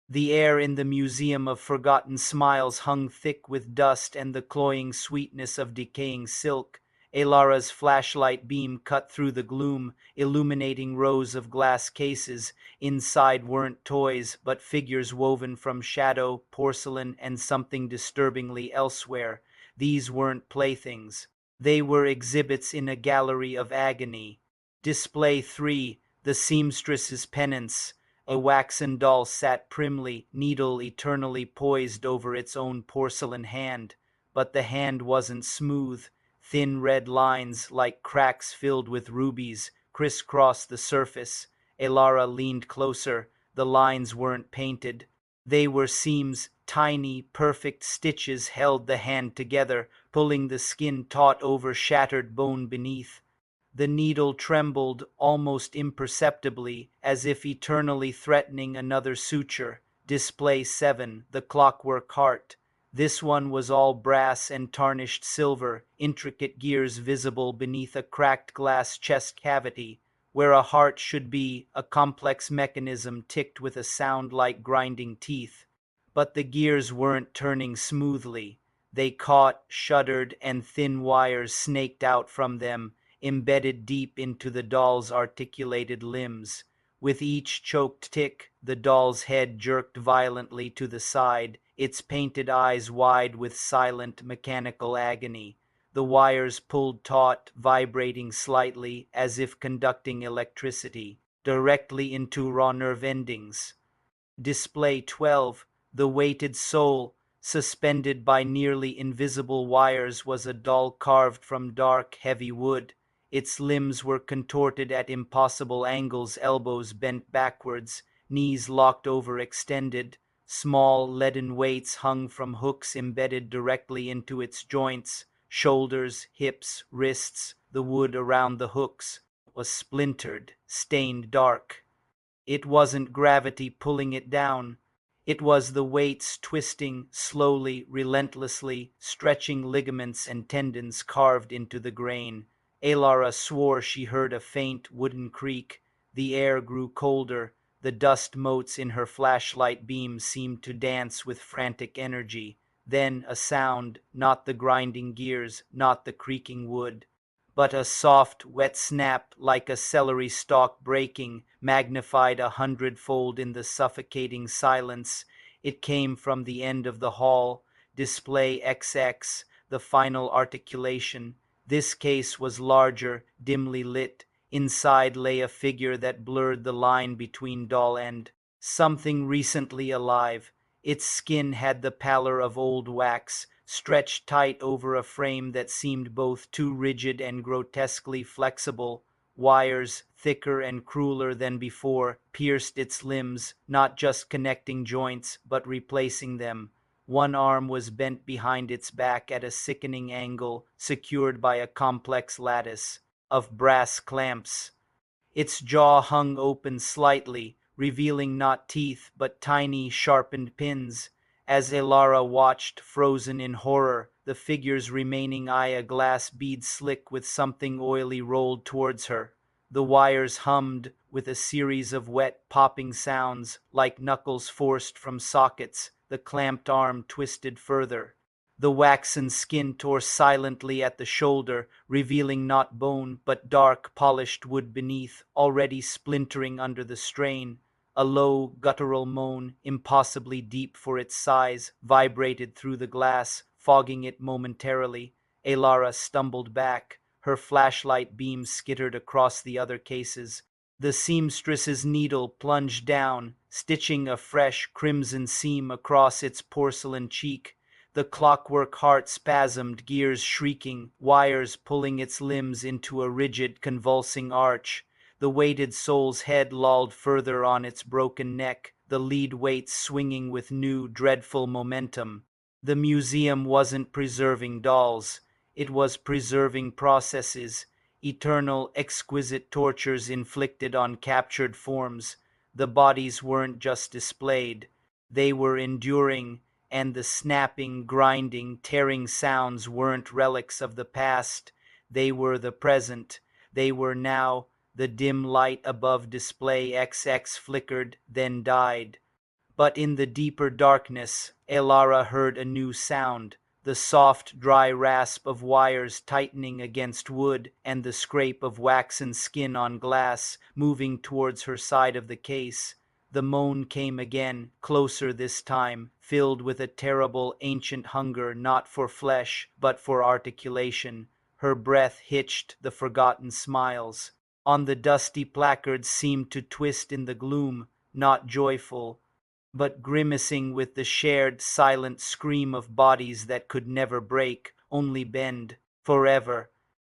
The air in the Museum of Forgotten Smiles hung thick with dust and the cloying sweetness of decaying silk. Elara's flashlight beam cut through the gloom, illuminating rows of glass cases. Inside weren't toys, but figures woven from shadow, porcelain, and something disturbingly elsewhere. These weren't playthings. They were exhibits in a gallery of agony. Display 3, The Seamstress's Penance. A waxen doll sat primly, needle eternally poised over its own porcelain hand. But the hand wasn't smooth. Thin red lines, like cracks filled with rubies, crisscrossed the surface. Elara leaned closer. The lines weren't painted. They were seams, tiny, perfect stitches held the hand together, pulling the skin taut over shattered bone beneath. The needle trembled almost imperceptibly, as if eternally threatening another suture. Display 7, The Clockwork Heart. This one was all brass and tarnished silver, intricate gears visible beneath a cracked glass chest cavity. Where a heart should be, a complex mechanism ticked with a sound like grinding teeth. But the gears weren't turning smoothly. They caught, shuddered, and thin wires snaked out from them, embedded deep into the doll's articulated limbs. With each choked tick, the doll's head jerked violently to the side, its painted eyes wide with silent, mechanical agony. The wires pulled taut, vibrating slightly, as if conducting electricity, directly into raw nerve endings. Display 12, The Weighted Soul. Suspended by nearly invisible wires was a doll carved from dark, heavy wood. Its limbs were contorted at impossible angles, elbows bent backwards, knees locked over extended. Small leaden weights hung from hooks embedded directly into its joints, shoulders, hips, wrists. The wood around the hooks was splintered, stained dark. It wasn't gravity pulling it down. It was the weights twisting, slowly, relentlessly, stretching ligaments and tendons carved into the grain. Elara swore she heard a faint wooden creak. The air grew colder. The dust motes in her flashlight beam seemed to dance with frantic energy. Then a sound, not the grinding gears, not the creaking wood, but a soft, wet snap like a celery stalk breaking, magnified 100-fold in the suffocating silence. It came from the end of the hall. Display XX, The Final Articulation. This case was larger, dimly lit. Inside lay a figure that blurred the line between doll and something recently alive. Its skin had the pallor of old wax, stretched tight over a frame that seemed both too rigid and grotesquely flexible. Wires, thicker and crueler than before, pierced its limbs, not just connecting joints, but replacing them. One arm was bent behind its back at a sickening angle, secured by a complex lattice of brass clamps. Its jaw hung open slightly, revealing not teeth but tiny, sharpened pins. As Elara watched, frozen in horror, the figure's remaining eye a glass bead slick with something oily rolled towards her. The wires hummed with a series of wet, popping sounds, like knuckles forced from sockets. The clamped arm twisted further. The waxen skin tore silently at the shoulder, revealing not bone, but dark, polished wood beneath, already splintering under the strain. A low, guttural moan, impossibly deep for its size, vibrated through the glass, fogging it momentarily. Elara stumbled back. Her flashlight beam skittered across the other cases. The seamstress's needle plunged down, stitching a fresh, crimson seam across its porcelain cheek. The clockwork heart spasmed, gears shrieking, wires pulling its limbs into a rigid, convulsing arch. The weighted soul's head lolled further on its broken neck, the lead weights swinging with new, dreadful momentum. The museum wasn't preserving dolls. It was preserving processes, eternal, exquisite tortures inflicted on captured forms. The bodies weren't just displayed. They were enduring, and the snapping, grinding, tearing sounds weren't relics of the past. They were the present. They were now. The dim light above display XX flickered, then died. But in the deeper darkness, Elara heard a new sound, the soft, dry rasp of wires tightening against wood and the scrape of waxen skin on glass moving towards her side of the case. The moan came again, closer this time, filled with a terrible ancient hunger not for flesh, but for articulation. Her breath hitched the forgotten smiles. On the dusty placards seemed to twist in the gloom, not joyful, but grimacing with the shared silent scream of bodies that could never break, only bend. Forever,